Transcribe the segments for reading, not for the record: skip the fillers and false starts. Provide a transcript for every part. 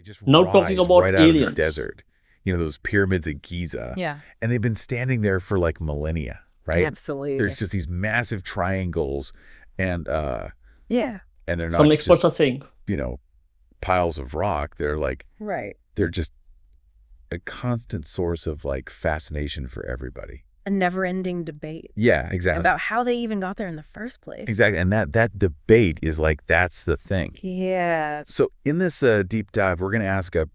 They just Now talking rise about right out of the aliens. desert. You know, those pyramids at Giza. Yeah. And they've been standing there for like millennia, right? Absolutely. There's just these massive triangles and Yeah. and they're Some not experts just, are saying, you know, piles of rock. They're like, Right. they're just a constant source of like fascination for everybody. A never-ending debate Yeah, exactly. about how they even got there in the first place. Exactly. And that debate is like, that's the thing. Yeah. So in this deep dive, we're going to ask a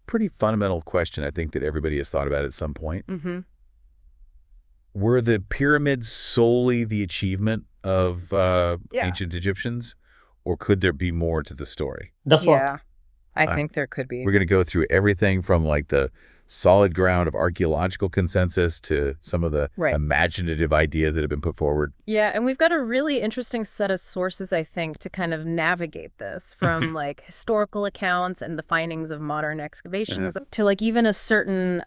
pretty fundamental question, I think, that everybody has thought about at some point. Mm-hmm. Were the pyramids solely the achievement of ancient Egyptians, or could there be more to the story? that's what. Yeah. I think there could be. We're going to go through everything from like the solid ground of archaeological consensus to some of the imaginative ideas that have been put forward. Yeah, and we've got a really interesting set of sources, I think, to kind of navigate this, from like historical accounts and the findings of modern excavations to like even a certain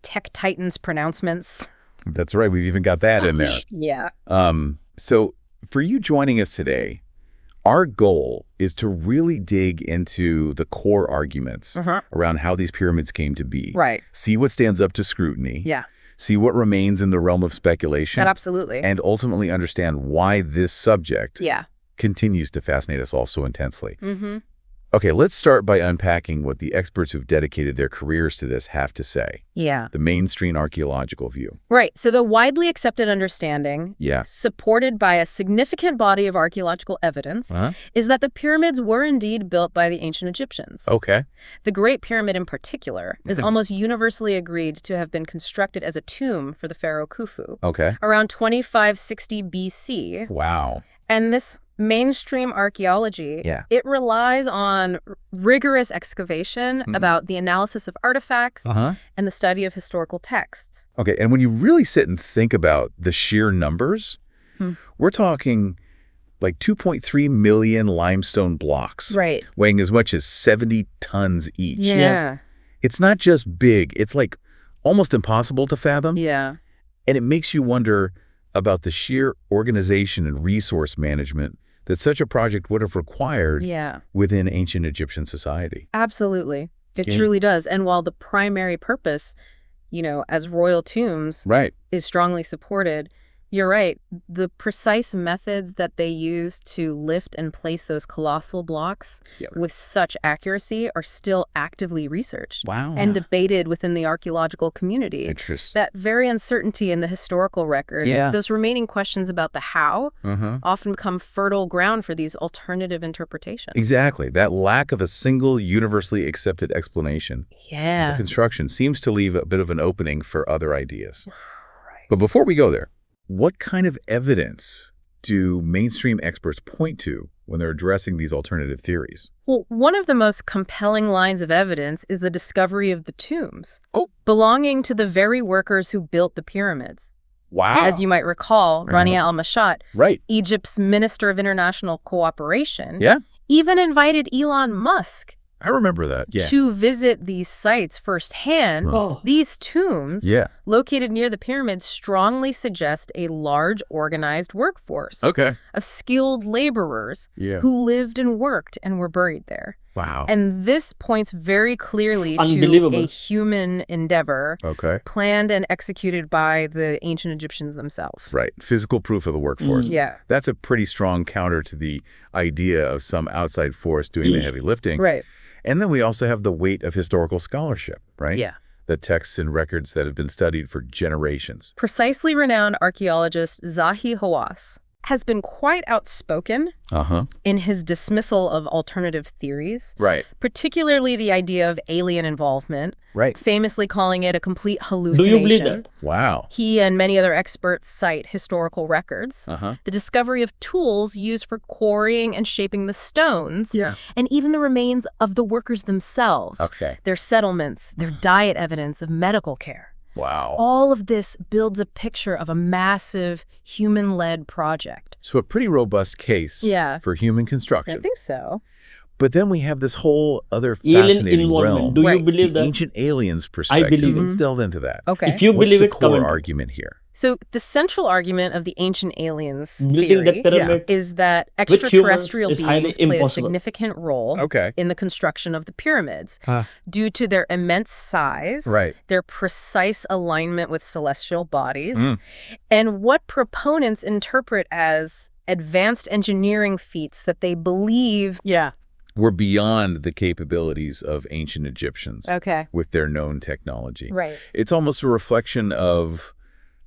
tech titans pronouncements. That's right. We've even got that in there. Yeah. So for you joining us today, our goal is to really dig into the core arguments around how these pyramids came to be. Right. See what stands up to scrutiny. Yeah. See what remains in the realm of speculation. Absolutely. And ultimately understand why this subject Yeah. continues to fascinate us all so intensely. Mm-hmm. Okay, let's start by unpacking what the experts who've dedicated their careers to this have to say. Yeah. The mainstream archaeological view. Right. So the widely accepted understanding, Yeah. supported by a significant body of archaeological evidence, is that the pyramids were indeed built by the ancient Egyptians. Okay. The Great Pyramid in particular is almost universally agreed to have been constructed as a tomb for the pharaoh Khufu Okay. around 2560 BC. Wow. And this mainstream archaeology, it relies on rigorous excavation about the analysis of artifacts and the study of historical texts. Okay, and when you really sit and think about the sheer numbers, we're talking like 2.3 million limestone blocks, Right. weighing as much as 70 tons each. Yeah. It's not just big, it's like almost impossible to fathom. Yeah. And it makes you wonder about the sheer organization and resource management that such a project would have required within ancient Egyptian society. Absolutely. It truly does. And while the primary purpose, you know, as royal tombs is strongly supported, you're right. The precise methods that they use to lift and place those colossal blocks with such accuracy are still actively researched and debated within the archaeological community. Interesting. That very uncertainty in the historical record, those remaining questions about the how often become fertile ground for these alternative interpretations. Exactly. That lack of a single universally accepted explanation Yeah. of construction seems to leave a bit of an opening for other ideas. But before we go there, what kind of evidence do mainstream experts point to when they're addressing these alternative theories? Well, one of the most compelling lines of evidence is the discovery of the tombs belonging to the very workers who built the pyramids. Wow. As you might recall, Rania al-Mashat, Egypt's Minister of International Cooperation, even invited Elon Musk I remember that. to visit these sites firsthand. These tombs, located near the pyramids, strongly suggest a large organized workforce of skilled laborers who lived and worked and were buried there. Wow. And this points very clearly to a human endeavor planned and executed by the ancient Egyptians themselves. Right. Physical proof of the workforce. Yeah. That's a pretty strong counter to the idea of some outside force doing the heavy lifting. Right. And then we also have the weight of historical scholarship, right? Yeah. The texts and records that have been studied for generations. Precisely renowned archaeologist Zahi Hawass has been quite outspoken in his dismissal of alternative theories, particularly the idea of alien involvement, famously calling it a complete hallucination. Do you believe that? Wow. He and many other experts cite historical records, the discovery of tools used for quarrying and shaping the stones, and even the remains of the workers themselves, their settlements, their diet evidence of medical care. Wow. All of this builds a picture of a massive human-led project. So a pretty robust case for human construction. I think so. But then we have this whole other fascinating realm. Do you believe the that? ancient aliens perspective. I believe it. Let's delve into that. Okay. If you What's believe the it, core comment. argument here? So the central argument of the ancient aliens building that theory pyramid is that with humans extraterrestrial is highly beings play a impossible. significant role in the construction of the pyramids due to their immense size, their precise alignment with celestial bodies, and what proponents interpret as advanced engineering feats that they believe were beyond the capabilities of ancient Egyptians with their known technology. Right. It's almost a reflection of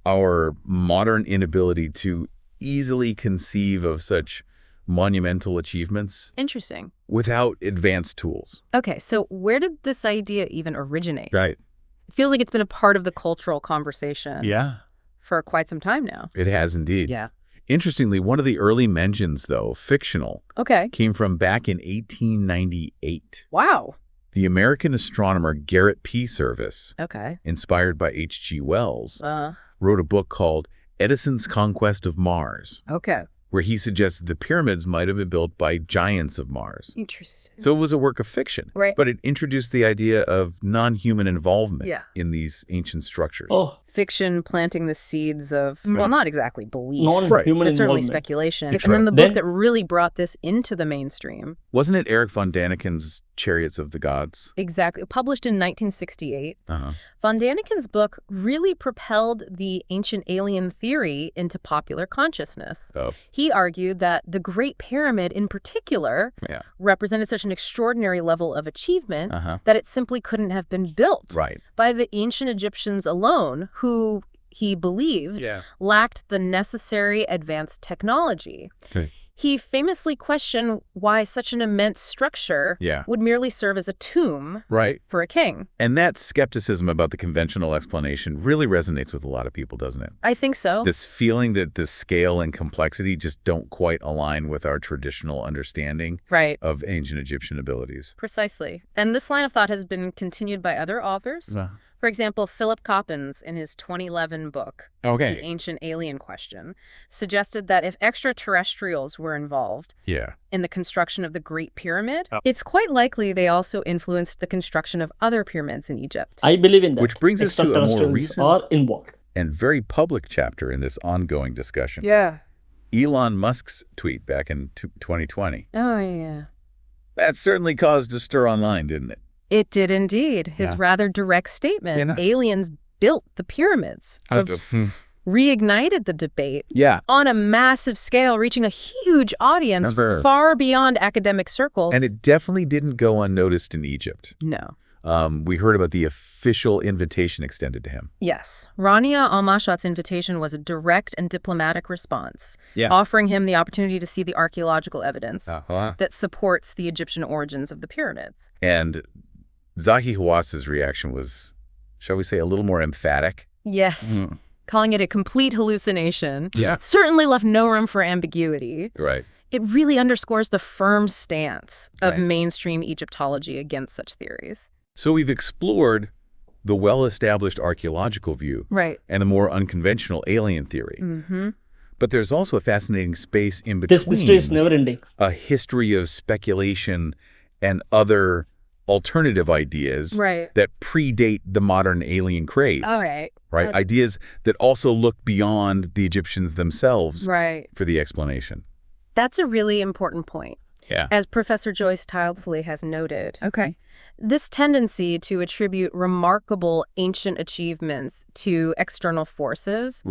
our modern inability to easily conceive of such monumental achievements. Interesting. Without advanced tools. Okay, so where did this idea even originate? Right. It feels like it's been a part of the cultural conversation. Yeah. For quite some time now. It has indeed. Yeah. Interestingly, one of the early mentions, though, fictional, came from back in 1898. Wow. The American astronomer Garrett P. Serviss, inspired by H.G. Wells, wrote a book called Edison's Conquest of Mars, where he suggested the pyramids might have been built by giants of Mars. Interesting. So it was a work of fiction, but it introduced the idea of non-human involvement in these ancient structures. Fiction planting the seeds of, well, not exactly belief, but certainly speculation. And then the book that really brought this into the mainstream. Wasn't it Eric von Daniken's Chariots of the Gods? Exactly. Published in 1968. Von Daniken's book really propelled the ancient alien theory into popular consciousness. He argued that the Great Pyramid in particular represented such an extraordinary level of achievement that it simply couldn't have been built by the ancient Egyptians alone, who he believed lacked the necessary advanced technology. He famously questioned why such an immense structure would merely serve as a tomb for a king. And that skepticism about the conventional explanation really resonates with a lot of people, doesn't it? I think so. This feeling that the scale and complexity just don't quite align with our traditional understanding of ancient Egyptian abilities. Precisely. And this line of thought has been continued by other authors. For example, Philip Coppens, in his 2011 book, The Ancient Alien Question, suggested that if extraterrestrials were involved in the construction of the Great Pyramid, it's quite likely they also influenced the construction of other pyramids in Egypt. I believe in that. Which brings us to a more recent are involved. And very public chapter in this ongoing discussion. Elon Musk's tweet back in 2020. Oh, yeah. That certainly caused a stir online, didn't it? It did indeed. His rather direct statement, aliens built the pyramids, reignited the debate on a massive scale, reaching a huge audience far beyond academic circles. And it definitely didn't go unnoticed in Egypt. No. We heard about the official invitation extended to him. Yes. Rania Almashat's invitation was a direct and diplomatic response, offering him the opportunity to see the archaeological evidence that supports the Egyptian origins of the pyramids. And Zahi Hawass's reaction was, shall we say, a little more emphatic? Yes. Calling it a complete hallucination. Certainly left no room for ambiguity. It really underscores the firm stance of mainstream Egyptology against such theories. So we've explored the well-established archaeological view and the more unconventional alien theory. But there's also a fascinating space in between. This mystery is never-ending. A history of speculation and other alternative ideas that predate the modern alien craze. Ideas that also look beyond the Egyptians themselves for the explanation. That's a really important point. As Professor Joyce Tildesley has noted, this tendency to attribute remarkable ancient achievements to external forces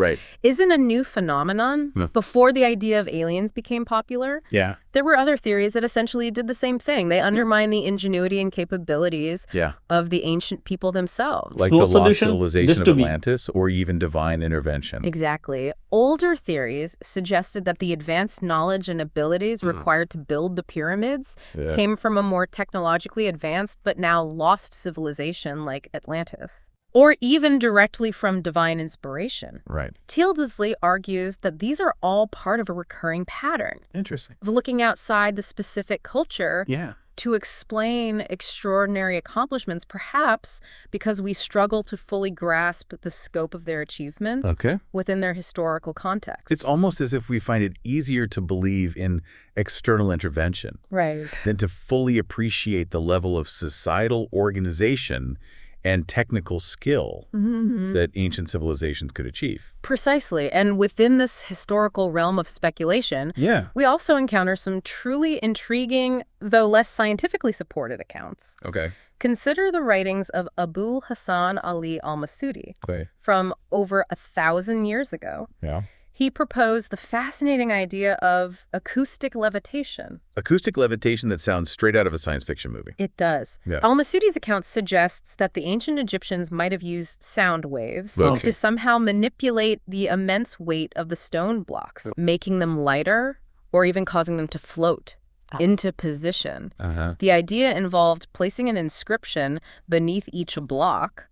isn't a new phenomenon. Before the idea of aliens became popular, there were other theories that essentially did the same thing. They undermine the ingenuity and capabilities of the ancient people themselves. Like the lost civilization of Atlantis or even divine intervention. Exactly. Older theories suggested that the advanced knowledge and abilities required to build the pyramids came from a more technologically advanced but now lost civilization like Atlantis, or even directly from divine inspiration. Tildesley argues that these are all part of a recurring pattern. Interesting. Of looking outside the specific culture to explain extraordinary accomplishments, perhaps because we struggle to fully grasp the scope of their achievements within their historical context. It's almost as if we find it easier to believe in external intervention than to fully appreciate the level of societal organization and technical skill that ancient civilizations could achieve. Precisely. And within this historical realm of speculation, we also encounter some truly intriguing, though less scientifically supported accounts. Okay. Consider the writings of Abu Hassan Ali al-Masudi from over 1,000 years ago. Yeah. He proposed the fascinating idea of acoustic levitation. Acoustic levitation that sounds straight out of a science fiction movie. It does. Yeah. Al-Masudi's account suggests that the ancient Egyptians might have used sound waves to somehow manipulate the immense weight of the stone blocks, making them lighter or even causing them to float into position. The idea involved placing an inscription beneath each block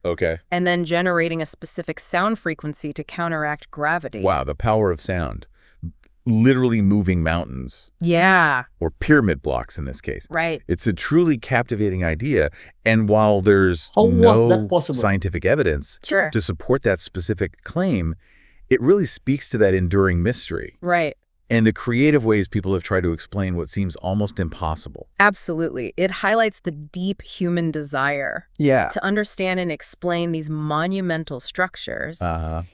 and then generating a specific sound frequency to counteract gravity. Wow, the power of sound. Literally moving mountains. Yeah. Or pyramid blocks in this case. Right. It's a truly captivating idea. And while there's no scientific evidence to support that specific claim, it really speaks to that enduring mystery. Right. And the creative ways people have tried to explain what seems almost impossible. Absolutely. It highlights the deep human desire to understand and explain these monumental structures,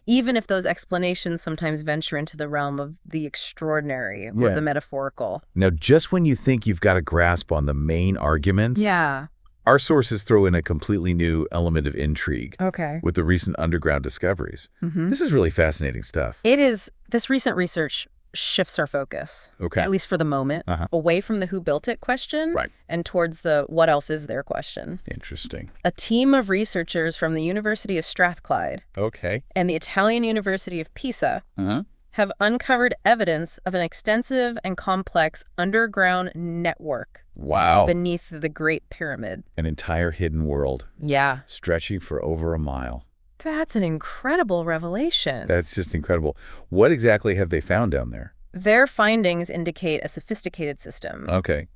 even if those explanations sometimes venture into the realm of the extraordinary or the metaphorical. Now, just when you think you've got a grasp on the main arguments, our sources throw in a completely new element of intrigue with the recent underground discoveries. This is really fascinating stuff. It is. This recent research shifts our focus, at least for the moment, away from the who built it question and towards the what else is there question. Interesting. A team of researchers from the University of Strathclyde and the Italian University of Pisa have uncovered evidence of an extensive and complex underground network beneath the Great Pyramid. An entire hidden world. Yeah. Stretching for over a mile. That's an incredible revelation. That's just incredible. What exactly have they found down there? Their findings indicate a sophisticated system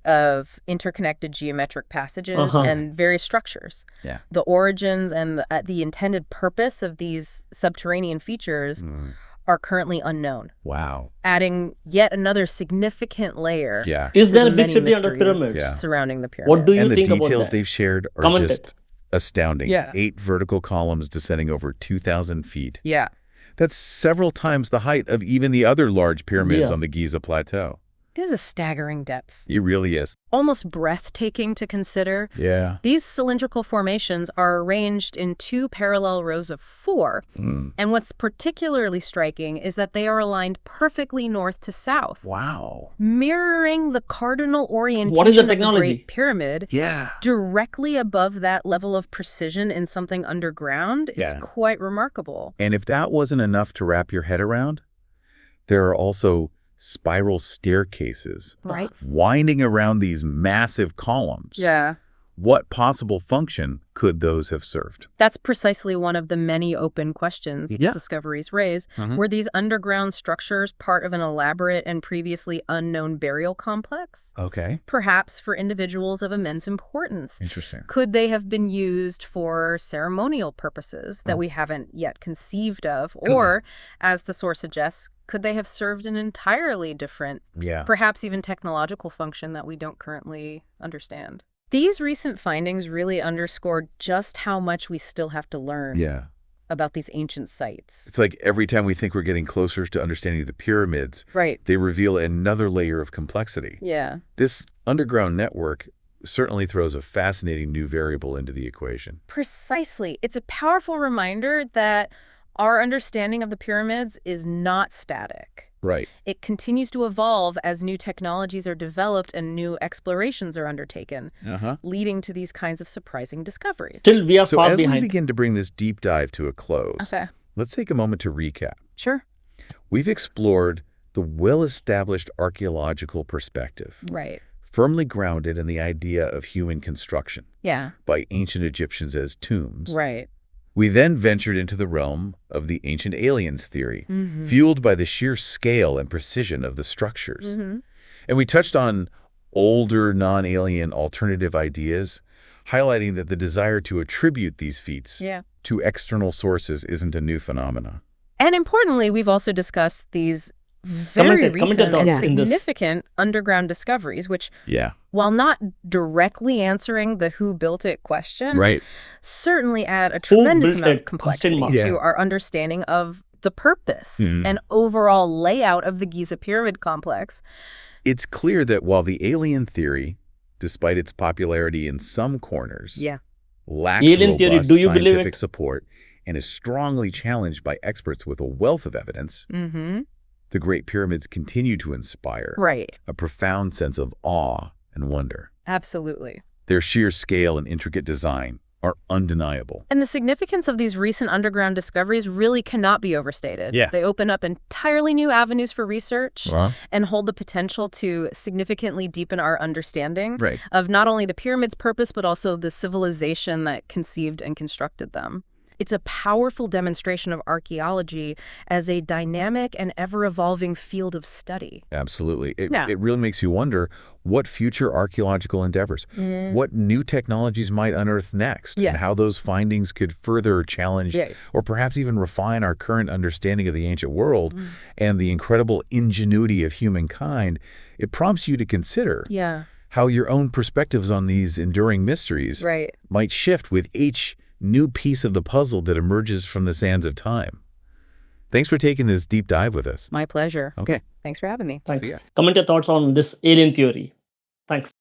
of interconnected geometric passages and various structures. The origins and the intended purpose of these subterranean features are currently unknown. Wow. Adding yet another significant layer Is to there the a big many city under mysteries pyramids? surrounding the pyramid. What do you and the think about details that? they've shared are Comment just astounding. 8 vertical columns descending over 2,000 feet. Yeah. That's several times the height of even the other large pyramids on the Giza Plateau. It is a staggering depth. It really is. Almost breathtaking to consider. Yeah. These cylindrical formations are arranged in 2 parallel rows of 4. And what's particularly striking is that they are aligned perfectly north to south. Wow. Mirroring the cardinal orientation What is the of the technology? Great Pyramid. Directly above that level of precision in something underground. It's quite remarkable. And if that wasn't enough to wrap your head around, there are also spiral staircases winding around these massive columns. What possible function could those have served? That's precisely one of the many open questions these discoveries raise. Were these underground structures part of an elaborate and previously unknown burial complex? Perhaps for individuals of immense importance. Interesting. Could they have been used for ceremonial purposes that we haven't yet conceived of? Or, as the source suggests, could they have served an entirely different, perhaps even technological function that we don't currently understand? These recent findings really underscore just how much we still have to learn about these ancient sites. It's like every time we think we're getting closer to understanding the pyramids, they reveal another layer of complexity. This underground network certainly throws a fascinating new variable into the equation. Precisely. It's a powerful reminder that our understanding of the pyramids is not static. It continues to evolve as new technologies are developed and new explorations are undertaken, leading to these kinds of surprising discoveries. Still, we are so far as behind. we begin to bring this deep dive to a close, let's take a moment to recap. We've explored the well-established archaeological perspective, firmly grounded in the idea of human construction by ancient Egyptians as tombs. We then ventured into the realm of the ancient aliens theory, fueled by the sheer scale and precision of the structures. And we touched on older non-alien alternative ideas, highlighting that the desire to attribute these feats to external sources isn't a new phenomenon. And importantly, we've also discussed these very Comment your recent and thoughts in this. significant underground discoveries, which, Yeah. while not directly answering the who built it question, Right. certainly add a Who tremendous built amount it? of complexity Question mark. to Yeah. our understanding of the purpose Mhm. and overall layout of the Giza pyramid complex. It's clear that while the alien theory, despite its popularity in some corners, Yeah. lacks Alien theory, robust do you believe scientific it? support and is strongly challenged by experts with a wealth of evidence, Mm-hmm. the Great Pyramids continue to inspire Right. a profound sense of awe and wonder. Absolutely. Their sheer scale and intricate design are undeniable. And the significance of these recent underground discoveries really cannot be overstated. Yeah. They open up entirely new avenues for research Uh-huh. and hold the potential to significantly deepen our understanding Right. of not only the pyramid's purpose, but also the civilization that conceived and constructed them. It's a powerful demonstration of archaeology as a dynamic and ever-evolving field of study. Absolutely. Yeah. It really makes you wonder what future archaeological endeavors, what new technologies might unearth next, Yeah. and how those findings could further challenge or perhaps even refine our current understanding of the ancient world and the incredible ingenuity of humankind. It prompts you to consider how your own perspectives on these enduring mysteries might shift with each new piece of the puzzle that emerges from the sands of time. Thanks for taking this deep dive with us. My pleasure. Okay. Thanks for having me. Thanks. See ya. Comment your thoughts on this alien theory. Thanks.